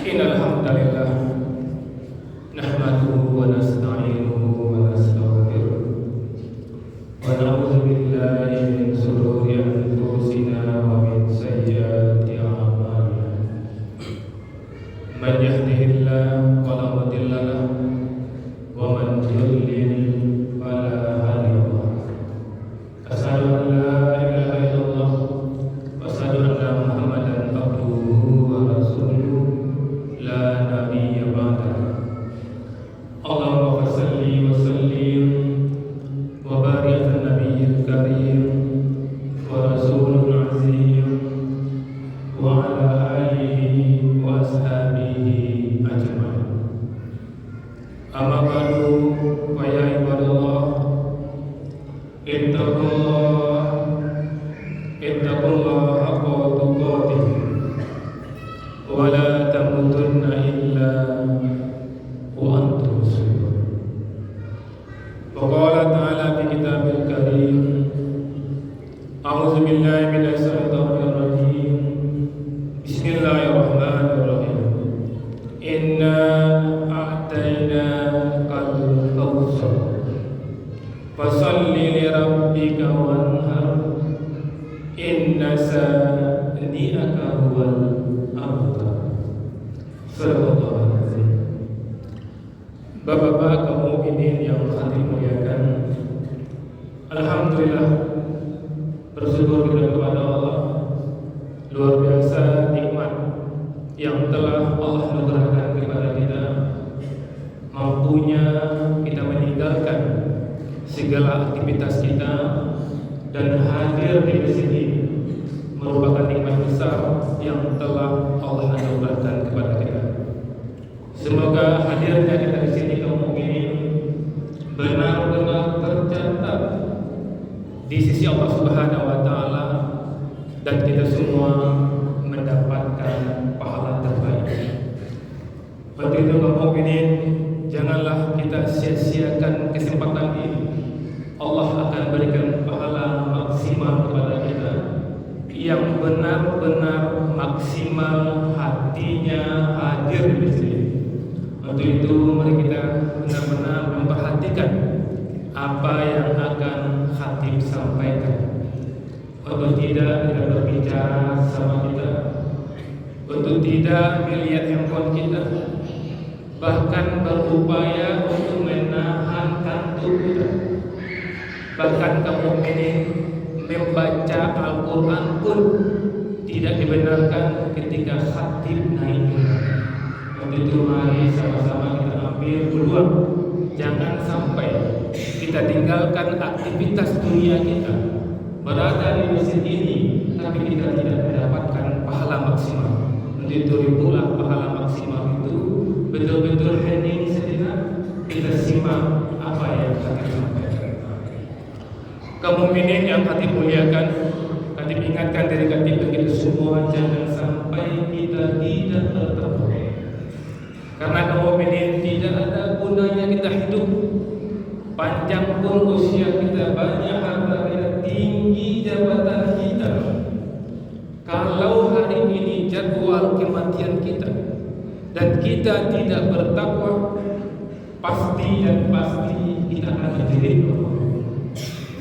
Innal hamdalillah nahmaduhu wa nasta'inuhu wa nastaghfiruh wa na'udzu billahi min shururi anfusina wa min sayyiati a'malina. Man yahdihillahu fala mudilla lahu wa man yudlil fala hadiya lahu. Asyhadu an la ilaha illallah wa asyhadu anna Muhammadan abduhu wa rasuluh la nabiyya ba'dahu. Allahumma salli wa sallim wa barik ala nabiyyil karim wa rasulul azim wa ala alihi wa ashabihi ajma'in. Amma ba'du, fa ya ibadallah, ittaqullaha haqqa tuqatih wa la tamutunna illa wa antum muslimun. Wa qala ta'ala fi kitabil karim, a'udzu billahi minasy syaithanir rajim. Bismillahirrahmanirrahim. Inna a'tainakal kautsar fasalli li rabbika wanhar inna sani'aka huwal abtar. Sallallahu alaihi. Bapak-bapak kaum mukminin yang hati muliakan, alhamdulillah, bersyukur kita kepada Allah. Luar biasa nikmat yang telah Allah anugerahkan kepada kita, mampunya kita meninggalkan segala aktivitas kita dan hadir di sini merupakan nikmat besar yang telah Allah anugerahkan kepada kita. Semoga hadirnya kita di sini kaum mukminin benar-benar tercatat di sisi Allah Subhanahu wa taala dan kita semua mendapatkan pahala terbaik. Untuk itu kaum mukminin, janganlah kita sia-siakan kesempatan ini. Allah akan berikan pahala maksimal kepada kita yang benar-benar maksimal hatinya hadir di sini. Untuk itu mari kita benar-benar memperhatikan apa yang akan khatib sampaikan. Untuk tidak berbicara sama kita, untuk tidak melihat handphone kita, bahkan berupaya untuk menahan kantuk kita. Bahkan kaum mukminin membaca Al-Quran pun tidak dibenarkan ketika khatib naik. Untuk itu mari sama-sama kita ambil peluang, jangan sampai kita tinggalkan aktivitas dunia kita, berada di masjid ini tapi kita tidak mendapatkan pahala maksimal. Untuk itu ribulah pahala maksimal itu betul-betul hening sejenak, kita simak apa yang khatib sampaikan. Kaum mukminin yang khatib muliakan, khatib ingatkan dari khatib dan kita semua, jangan sampai kita tidak bertemu. Karena kaum mukminin tidak ada gunanya kita hidup, panjang pun usia kita, banyak harta kita, tinggi jabatan kita, kalau hari ini jadwal kematian kita dan kita tidak bertakwa, pasti dan pasti kita akan menjadi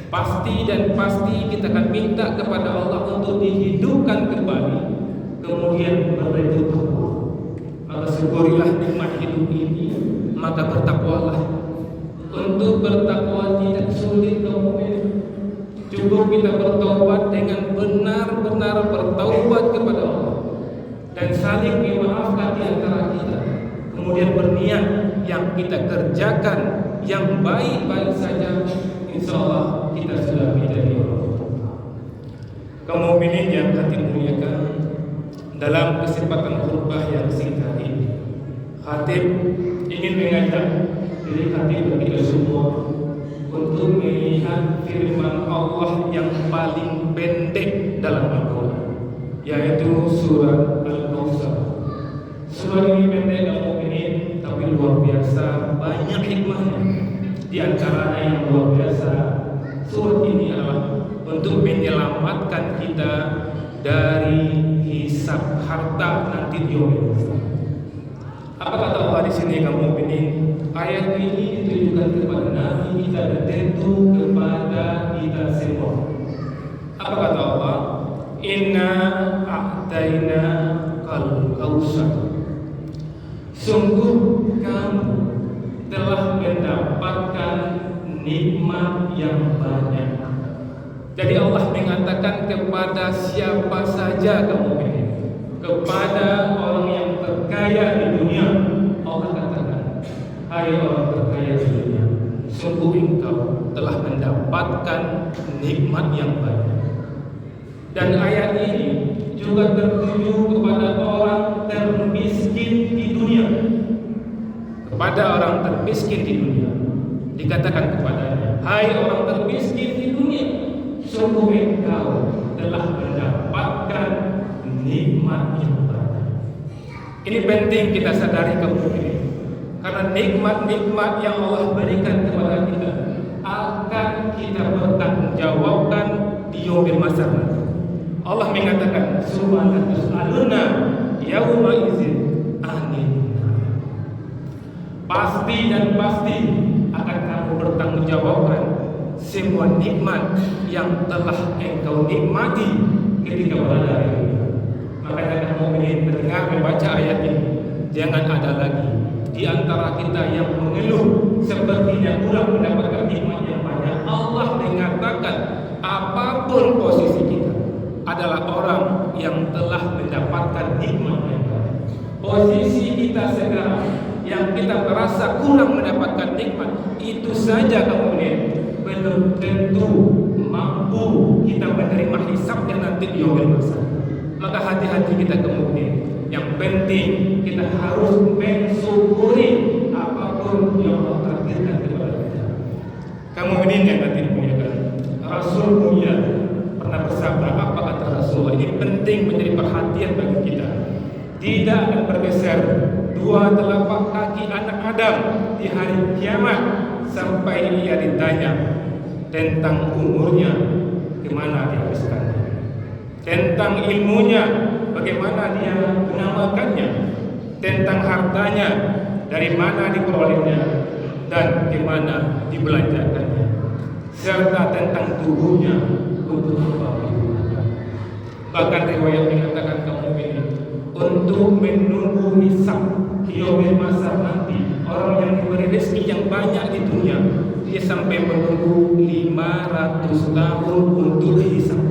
pasti dan pasti kita akan minta kepada Allah untuk dihidupkan kembali, kemudian berhidup. Maka syukurilah nikmat hidup ini, maka bertakwalah. Untuk bertakwa tidak sulit kaum mukminin. Cukup kita bertaubat dengan benar-benar bertaubat kepada Allah dan saling memaafkan di antara kita. Kemudian berniat yang kita kerjakan yang baik-baik saja, insyaallah kita sudah menjadi orang. Kaum mukminin yang khatib muliakan, dalam kesempatan khutbah yang singkat ini, khatib ingin mengajak diri khatib dan kita semua untuk melihat firman Allah yang paling pendek dalam Al-Quran, yaitu surat Al-Kautsar. Surat ini pendek kaum mukminin, tapi luar biasa banyak hikmahnya. Di antaranya yang luar biasa, surat ini adalah untuk menyelamatkan kita dari hisab harta nanti di yaumil qiyamah. Apa kata Allah di sini kaum mukminin? Ayat ini ditujukan kepada Nabi kita dan tentu kepada kita semua. Apa kata Allah? Inna a'taina kal kausar. Sungguh kamu telah mendapatkan nikmat yang banyak. Jadi Allah mengatakan kepada siapa saja kamu ini, kepada orang yang terkaya di dunia, Allah katakan, hai orang terkaya di dunia, sungguh engkau telah mendapatkan nikmat yang banyak. Dan ayat ini juga tertuju kepada orang termiskin di dunia. Kepada orang termiskin di dunia dikatakan kepadanya, hai orang termiskin di dunia, sungguh engkau telah mendapatkan nikmat yang banyak. Ini penting kita sadari kaum mukminin, karena nikmat-nikmat yang Allah berikan kepada kita akan kita bertanggungjawabkan di yaumil mahsyar. Allah mengatakan, subhana tus'aluna yauma idzin anin. Pasti dan pasti akan kamu bertanggungjawabkan semua nikmat yang telah engkau nikmati ketika berada di dunia. Makanya kamu ingin mendengar membaca ayat ini, jangan ada lagi di antara kita yang mengeluh sepertinya kurang mendapatkan nikmat yang banyak. Allah mengatakan apapun posisi kita adalah orang yang telah mendapatkan nikmat yang banyak. Posisi kita sekarang yang kita merasa kurang mendapatkan nikmat, itu saja kemudian belum tentu mampu kita menerima hisab yang nanti di yaumil mahsyar. Maka hati-hati kita kemudian. Yang penting kita harus mensyukuri apapun yang Allah takdirkan kepada kita. Kamu ini yang nanti dimuliakan, Rasul mulia pernah bersabda, apa kata Rasul? Ini penting menjadi perhatian bagi kita. Tidak akan bergeser dua telapak kaki anak Adam di hari kiamat sampai ia ditanya tentang umurnya, kemana dihabiskannya, tentang ilmunya, bagaimana dia mengamalkannya, tentang hartanya, dari mana diperolehnya dan kemana dibelanjakannya, serta tentang tubuhnya untuk apa digunakan. Bahkan riwayat mengatakan kaum mukminin, untuk menunggu hisab di yaumil mahsyar nanti, orang yang diberi rezeki yang banyak di dunia, dia sampai menunggu 500 tahun untuk dihisab.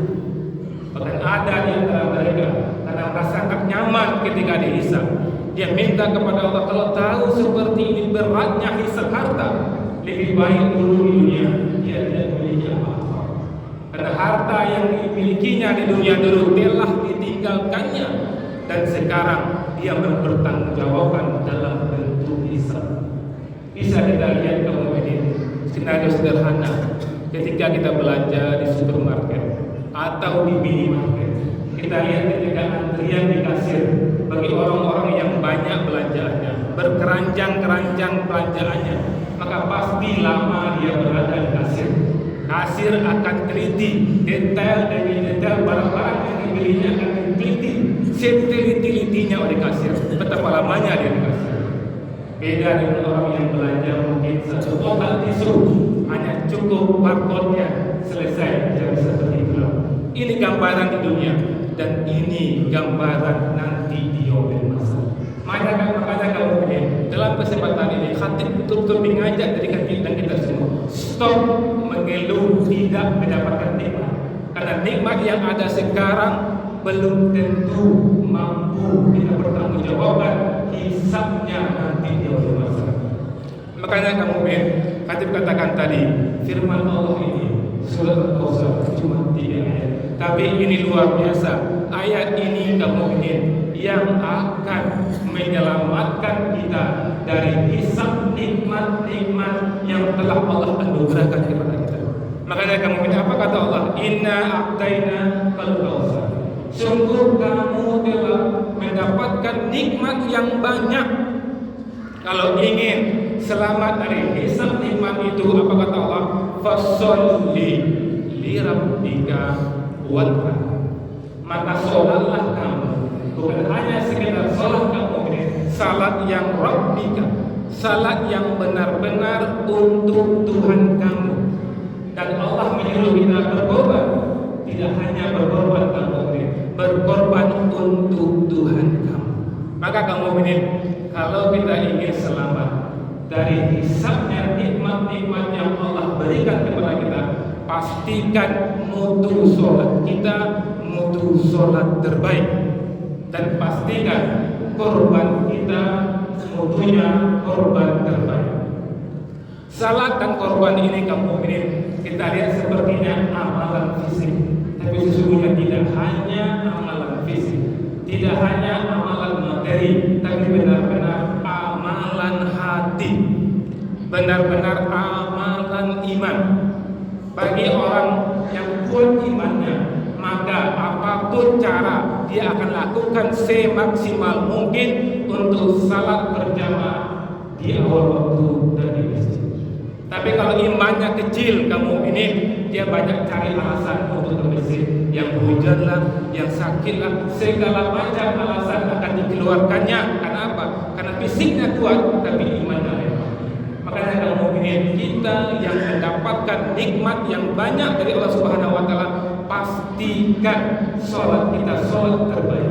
Bahkan ada di antara mereka karena merasa tak nyaman ketika dihisab, dia minta kepada Allah, kalau tahu seperti ini beratnya hisab harta, lebih baik dulu di dunia dia tidak memiliki apa-apa. Karena harta yang dimilikinya di dunia dulu telah ditinggalkannya, dan sekarang dia bertanggungjawabkan dalam bentuk hisab. Bisa kita lihat kaum mukminin, skenario sederhana ketika kita belanja di supermarket atau di minimarket. Kita lihat ketika antrian di kasir bagi orang-orang yang banyak belanjaannya, berkeranjang-keranjang belanjaannya, maka pasti lama dia berada di kasir. Kasir akan teliti detail demi detail barang-barang yang dibelinya, akan diteliti seteliti-telitinya oleh kasir, betapa lamanya dia di kasir. Beda dengan orang yang belanja mungkin satu kotak tisu hanya cukup barcode-nya, selesai, tidak bisa berhijrah. Ini gambaran di dunia dan ini gambaran nanti di yaumil mahsyar. Makanya kamu begini, dalam kesempatan ini khatib betul-betul mengajak dari kita semua, stop mengeluh tidak mendapatkan nikmat, karena nikmat yang ada sekarang belum tentu mampu kita bertanggungjawabkan hisabnya nanti di yaumil mahsyar. Makanya kamu khatib katakan tadi, firman Allah ini surat Al-Kausar cuma 3 ayat, tapi ini luar biasa. Ayat ini kamu yang akan menyelamatkan kita dari hisab nikmat-nikmat yang telah Allah anugerahkan kepada kita. Makanya kamu apa kata Allah? Inna a'taina kal kausar. Sungguh kamu telah mendapatkan nikmat yang banyak. Kalau ingin selamat dari hisab nikmat itu, apa kata Allah? Fasholli li rabbika wanhar. Maka sholatlah kamu, bukan hanya sekedar sholat kamu ini, salat salat yang rabbika, salat yang benar-benar untuk Tuhan kamu. Dan Allah menyuruh kita berkorban, tidak hanya berkorban kamu, berkorban untuk Tuhan kamu. Maka kamu ini, kalau kita ingin selamat dari hisabnya nikmat-nikmat yang Allah berikan kepada kita, pastikan mutu sholat kita mutu sholat terbaik, dan pastikan korban kita mutunya korban terbaik. Salat dan korban ini kamu ini kita lihat sepertinya amalan fisik, tapi sesungguhnya tidak hanya amalan fisik, tidak hanya amalan materi, tapi benar-benar amalan hati, benar-benar amalan iman. Bagi orang yang kuat imannya, maka apapun cara dia akan lakukan semaksimal mungkin untuk salat berjamaah di awal waktu dan di masjid. Tapi kalau imannya kecil kamu ini, dia banyak cari alasan untuk ke masjid. Yang hujan lah, yang sakit lah, segala macam alasan akan dikeluarkannya. Karena apa? Karena fisiknya kuat, tapi imannya lemah. Makanya kamu ini, kita yang mendapatkan nikmat yang banyak dari Allah Subhanahu Wa Taala, pastikan sholat kita sholat terbaik.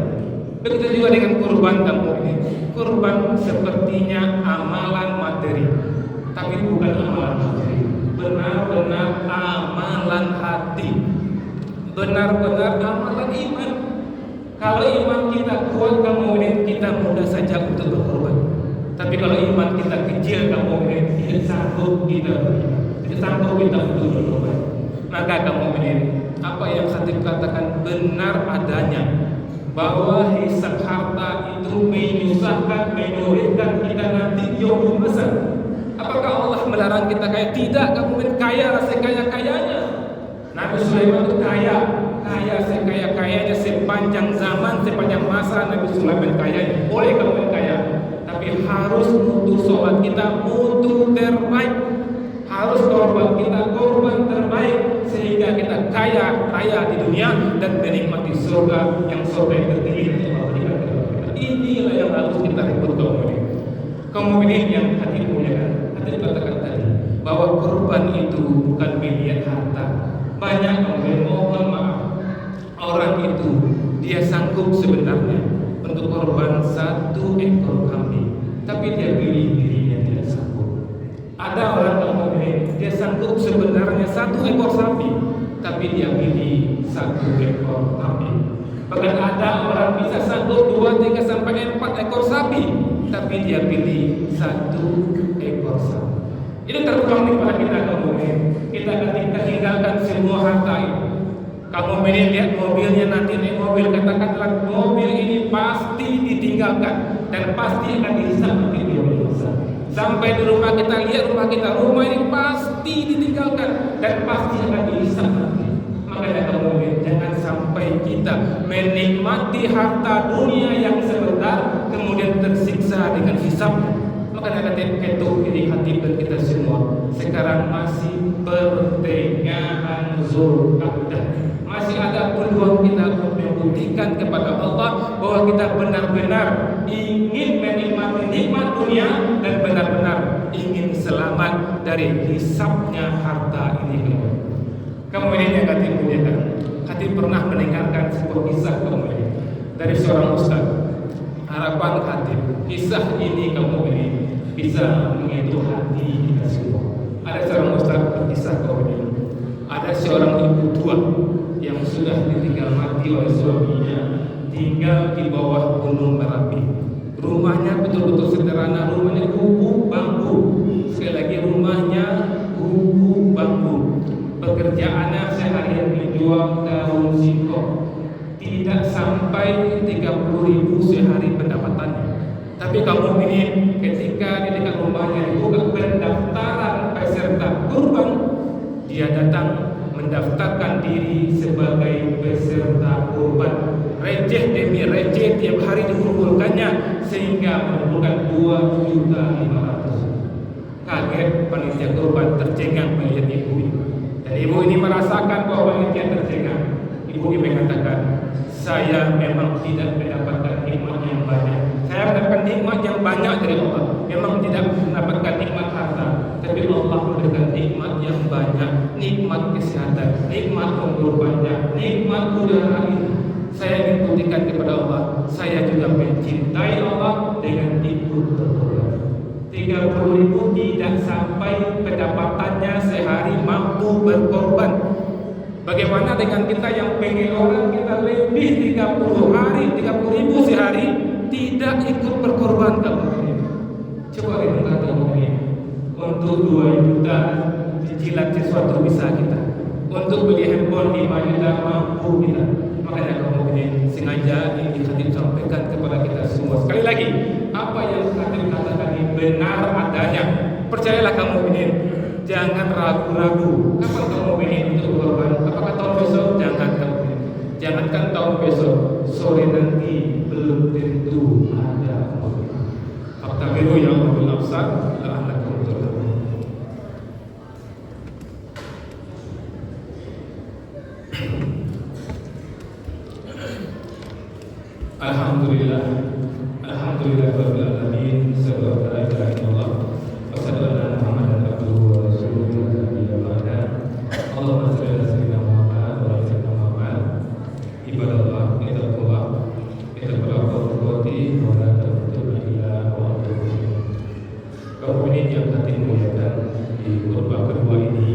Begitu juga dengan kurban kamu ini. Kurban sepertinya amalan materi, tapi bukan amalan materi, benar-benar amalan hati, benar-benar amalan iman. Kalau iman kita kuat kamu ini, kita mudah saja untuk berkorban. Tapi kalau iman kita kecil kamu ini, tidak sanggup kita untuk berkorban. Maka kamu ini, apa yang Khatib katakan benar adanya, bahwa hisab harta itu menyusahkan, menyulitkan kita nanti yaumul masal. Apakah Allah melarang kita kaya? Tidak, kamu kaya sekaya-kayanya. Nabi Sulaiman itu kaya sekaya-kayanya sepanjang zaman, sepanjang masa Nabi Sulaiman kaya. Boleh kamu kaya, tapi harus mutu sholat kita mutu terbaik, harus korban kita korban terbaik, sehingga kita kaya raya di dunia dan menikmati surga yang tertinggi yang Allah berikan kepada kita. Inilah yang harus kita rebut kaum mukminin yang hati muliakan. Hati katakan tadi bahwa korban itu bukan miliar harta. Banyak yang mohon maaf, orang itu dia sanggup sebenarnya untuk korban 1 ekor kambing, tapi dia pilih dirinya tidak sanggup. Ada orang kaum mukminin dia sanggup sebenarnya 1 ekor sapi, tapi dia pilih 1 ekor kambing. Bahkan ada orang bisa sanggup 2, 3 sampai 4 ekor sapi, tapi dia pilih 1 ekor sapi. Ini terpulang kepada kita kaum mukminin. Kita ketika tinggalkan semua harta itu. Kaum mukminin lihat mobilnya, nanti naik mobil, katakanlah mobil ini pasti ditinggalkan dan pasti akan dihisab nanti di yaumul hisab. Sampai di rumah kita lihat rumah ini pasti ditinggalkan dan pasti akan dihisab nanti. Makanya kaum mukminin jangan sampai kita menikmati harta dunia yang sebentar kemudian tersiksa dengan hisab. Makanya ketuk ini hati dan kita semua sekarang masih pertengahan Zulqa'dah, masih ada peluang kita untuk membuktikan kepada Allah bahwa kita benar-benar ingin menikmati nikmat dunia dan benar-benar ingin selamat dari hisabnya harta ini. Kamu ini yang hati muliakan, hati pernah mendengarkan sebuah kisah kamu ini dari seorang ustaz. Harapan hati kisah ini kamu ini bisa menyentuh hati kita semua. Ada seorang ustaz berkisah kamu ini, ada seorang ibu tua yang sudah ditinggal mati oleh suaminya, tinggal di bawah gunung Merapi. Rumahnya betul-betul sederhana, rumahnya gubuk bambu. Sekali lagi rumahnya gubuk bambu. Pekerjaannya seharian menjual daun singkong. Tidak sampai 30.000 sehari pendapatannya. Tapi kamu ini ketika di dekat rumahnya dibuka pendaftaran peserta kurban, dia datang mendaftarkan diri sebagai peserta kurban. Receh demi receh tiap hari dikumpulkannya sehingga mengumpulkan 2.500.000. Kaget panitia kurban, tercengang melihat ibu ini. Dan ibu ini merasakan bahwa panitia tercengang. Ibu ini mengatakan, saya memang tidak mendapatkan nikmat yang banyak. Saya mendapatkan nikmat nikmat yang banyak dari Allah. Memang tidak mendapatkan nikmat harta, tapi Allah memberikan nikmat yang banyak, nikmat kesehatan, nikmat umur panjang, nikmat udara ini. Saya ingin buktikan kepada Allah, saya juga mencintai Allah dengan ikut berkorban. 30.000 tidak sampai pendapatannya sehari mampu berkorban. Bagaimana dengan kita yang pengen orang kita lebih 30 hari, 30.000 sehari tidak ikut berkorban kamu ini? Coba renungkan kamu ini. Untuk 2 juta cicilan sesuatu bisa kita. Untuk beli handphone 5 juta mampu kita. Makanya kamu ini sengaja ini Khatib sampaikan kepada kita semua. Sekali lagi, apa yang Khatib katakan ini benar adanya. Percayalah kamu ini, jangan ragu-ragu. Kapan kamu ini untuk berkorban? Apakah tahun besok? Jangan kamu ini. Jangankan tahun besok, sore nanti belum tentu ada. Faktabiru yang mobil absar, la'allakum turhamun. Alhamdulillah, alhamdulillahirabbil alamin. Sallallahu alaihi wasallam. Wassalamu Muhammadan abduhu wa rasuluhu la nabiyya ba'da. Allahumma shalli ala sayyidina Muhammad wa ala sayyidina Muhammad. Ibadallah, ittaqullah, ittaqullah quwwati wa la tamutunna illa wa antum muslimun. Kaum ini yang Khatib muliakan di khutbah kedua ini,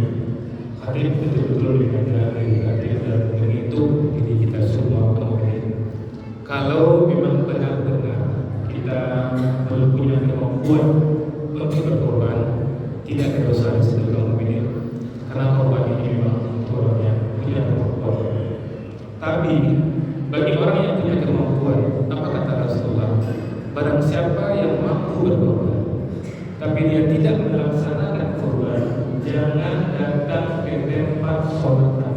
Khatib betul-betul mengajar dari Khatib dan menghitung diri kita semua kaum ini. Kalau memang benar-benar kita belum punya kemampuan untuk berkorban, tidak ada dosa di situ kaum ini, karena korban ini memang orangnya punya kemampuan. Tapi bagi orang yang punya kemampuan, apa kata Rasulullah? Barang siapa yang mampu berkorban, tapi dia tidak melaksanakan korban, jangan datang ke tempat sholat.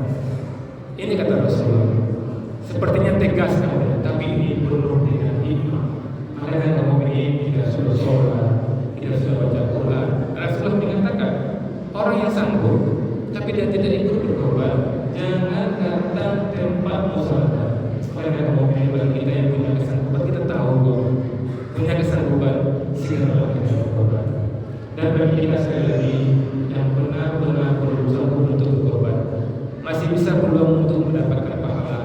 Ini kata Rasulullah. Sepertinya tegas kamu, tapi ini penuh dengan hikmah. Makanya kamu ini tidak sudah sholat, tidak sudah baca Quran. Rasulullah mengatakan, orang yang sanggup, tapi dia tidak ikut berkorban, jangan datang tempat musalah. Makanya kamu ini bagi kita yang punya kesanggupan, kita tahu punya kesanggupan segera kita berkorban. Dan bagi kita sekali lagi yang benar-benar berusaha untuk berkorban, masih bisa peluang untuk mendapatkan pahala.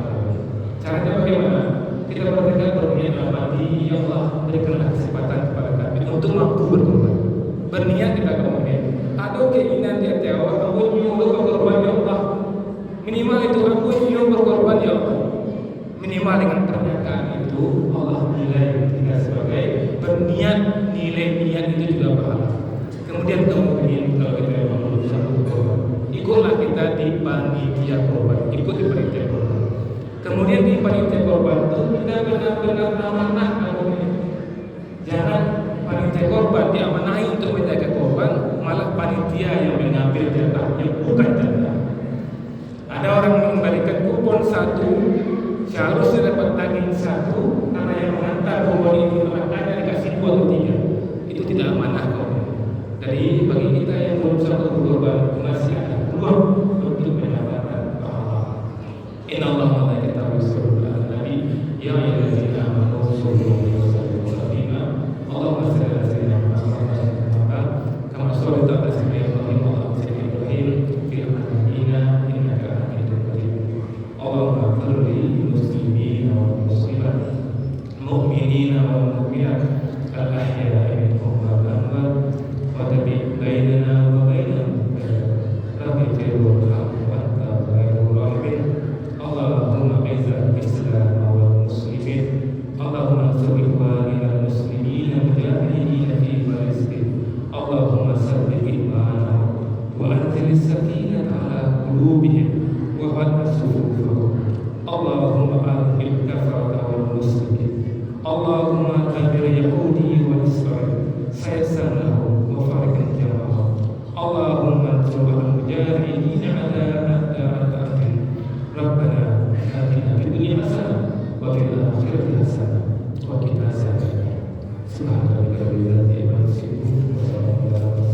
Caranya bagaimana? Kita bertekad berniat dalam hati, ya Allah berikanlah kesempatan kepada kami untuk mampu berkorban. Berniat kita kemudian. Ada keinginan di hati Allah, aku nyuruh berkorban ya Allah. Minimal itu aku nyuruh berkorban ya Allah. Minimal dengan pernyataan itu Allah nilai kita sebagai berniat, nilai niat itu juga pahala. Kemudian kemudian kalau kita memang belum sanggup berkorban, ikutlah kita di panitia korban, ikut di panitia korban. Kemudian di panitia korban itu kita benar-benar amanah kamu ini. Jangan panitia korban diamanahi untuk menjaga korban, malah panitia yang mengambil jatahnya bukan jatah. Ada orang mengembalikan kupon 1, seharusnya dapat daging 1, karena yang mengantar kupon itu makanya dikasih 2 atau 3. Itu tidak amanah kamu. Jadi bagi kita yang belum sanggup berkorban, masih ada peluang untuk mendapatkan pahala. Innallaha wa malaikatahu yusholluna 'alan nabi ya ayyuhallazina amanu shollu 'alaihi wa sallimu taslima. Allahumma shalli 'ala sayyidina Muhammad kama shallaita 'ala sayyidina Ibrahim wa 'ala sayyidina Ibrahim fil 'alamin innaka Hamidum Majid. Allahumma ighfir lil muslimina wal muslimat, mu'minina wal mu'minat, al-ahya'i minhum wal amwat, wa tabi' bainana wa bainahum rabbi firham wa anta khairur rahimin. Allahumma izzil Islam wal muslimin, Allahumma ansur ikhwanina muslimin mujahidin fi Palestin, Allahumma sabbit imanahum wa anzil sakinata ala qulubihim wa hadid sufufahum, Allahumma arhil kafarata wal muslimin, Allahumma tabir yahudi wal israel sayassan lahum wa farik jama'ahum, Allahumma ansur al-mujahidin ala a'da'atin. Rabbana atina fid dunya hasanah wa fil akhirati hasanah wa qina adzabannar. Subhana rabbika rabbil izzati amma yasifun wa salamun alal mursalin.